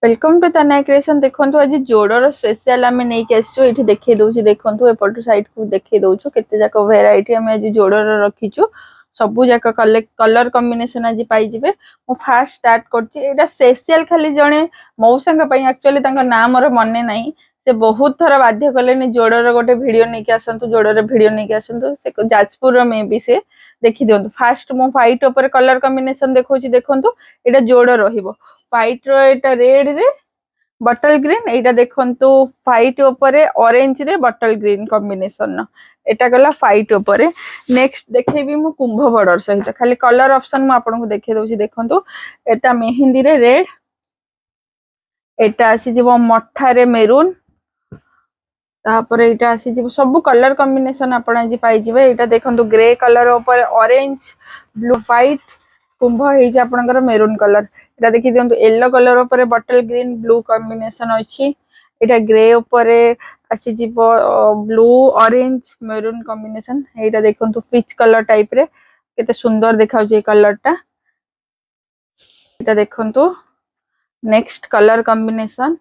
Welcome to तनाई creation. देखंतु आज जोड़र special आम नहीं आसचु ये देखे दउची। देखंतु एपट साइड को देखे दउछु केते जाक वेराइटी आम आज जोड़र रखीचु। सबु जाक कलर कॉम्बिनेशन आज पाई जिवे। मु फास्ट स्टार्ट करची। एटा स्पेशल खाली जणे मौसांग पई एक्चुअली तांका नाम मोर मने नाही। से बहुत थर बाध्य कले जोड़र गोटे वीडियो नहीं के आसंतु जोड़र वीडियो नहीं के आसंतु से जाजपुर मे भी से देखि दियंतु। फास्ट मु व्हाइट ऊपर कलर कॉम्बिनेशन देखौची। देखंतु एटा जोड़ रहिबो व्हाइट रो एटा रेड रे बटल ग्रीन एटा देखंतु व्हाइट ऊपर ऑरेंज रे बटल ग्रीन कॉम्बिनेशन एटा गला व्हाइट ऊपर। नेक्स्ट देखेबी मु कुंभ बॉर्डर सहित खाली कलर ऑप्शन मु आपन को देखे दउची। देखंतु एटा मेहंदी रे रेड एटा आसी जीवो मठा रे मेरून तापर एटा आसी जीवो सब कलर कॉम्बिनेशन आपण आज पाई जिवे। एटा देखंतु ग्रे कलर ऊपर ऑरेंज ब्लू व्हाइट कुंभ हे जे आपनकर मेरून कलर। एटा देखि दियंतु येलो कलर ऊपर बटल ग्रीन ब्लू कॉम्बिनेशन अछि। एटा ग्रे ऊपर आसी जीवो ब्लू ऑरेंज मेरून कॉम्बिनेशन। एटा देखंतु पीच कलर टाइप रे केते सुंदर देखाउ जे कलर टा। एटा देखंतु नेक्स्ट कलर कॉम्बिनेशन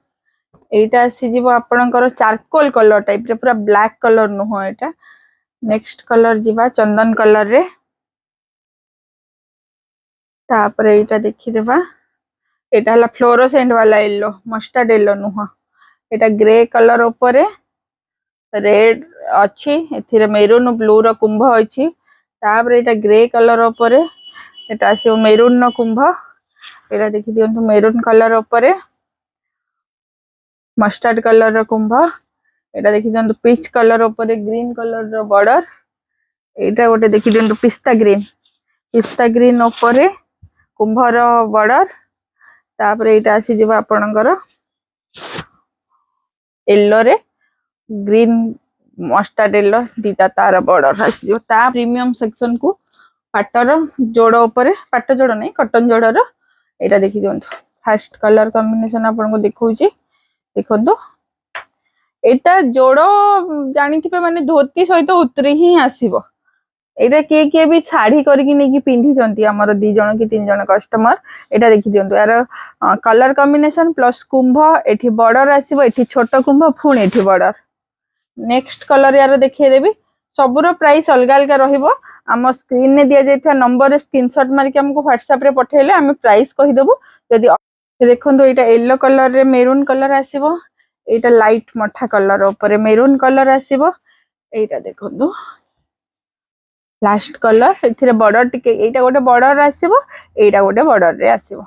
एटा आसी जीवो आपनकर चारकोल कलर टाइप रे पूरा ब्लैक कलर न हो। एटा नेक्स्ट कलर जीवा चंदन कलर रे। तापर एटा देखि देबा एटा हला फ्लोरोसेंट वाला येलो मस्टर्ड येलो नुह। एटा ग्रे कलर ऊपर रेड अछि एथिरे मेरून ब्लू रो कुंभ अछि। तापर एटा ग्रे कलर ऊपर एटा आसी मेरून न कुंभ। एटा देखि दियंतु मेरून कलर ऊपर मस्टर्ड कलर रो कुंभ। एटा देखि दियंतु पीच कलर ऊपर ग्रीन कलर रो बॉर्डर। एटा गोटे देखि दियंतु पिस्ता ग्रीन ऊपर कुंभ रो बॉर्डर। तापर एटा आसी जेबा आपनकर येलो रे ग्रीन मस्टर्ड येलो दीटा तार बॉर्डर आसी जो। ता प्रीमियम सेक्शन को पाटर जोड़ ऊपर पाट जोड़ नहीं कॉटन जोड़र एटा देखि दियंतु। फर्स्ट कलर कॉम्बिनेशन आपन को देखौची। देखंतु एटा जोड़ जानिथिबे माने धोती सहित उतरी ही आसीबो। एटा के भी साड़ी करके नहीं पिंधि चंती हमर 2 जण की 3 जण कस्टमर। एटा देखि दियंतु यार कलर कॉम्बिनेशन प्लस कुंभ एठी बॉर्डर आसीबो एठी छोटो कुंभ फुण एठी बॉर्डर। नेक्स्ट कलर यार देखिए देबी सबुरो प्राइस अलग अलग रहिबो। आम स्क्रीन ने दिया जाइथा नंबर रे स्क्रीनशॉट मार के हमको व्हाट्सएप रे पठेले हम प्राइस कहि देबो। यदि देखंतु एटा येलो कलर रे मेरून कलर आसीबो। एटा लाइट मठा कलर ऊपर मेरून कलर आसीबो। एटा देखंतु लास्ट कलर एथिरे बॉर्डर टिके एटा गोटे बॉर्डर आसीबो एटा गोटे बॉर्डर रे आसीबो।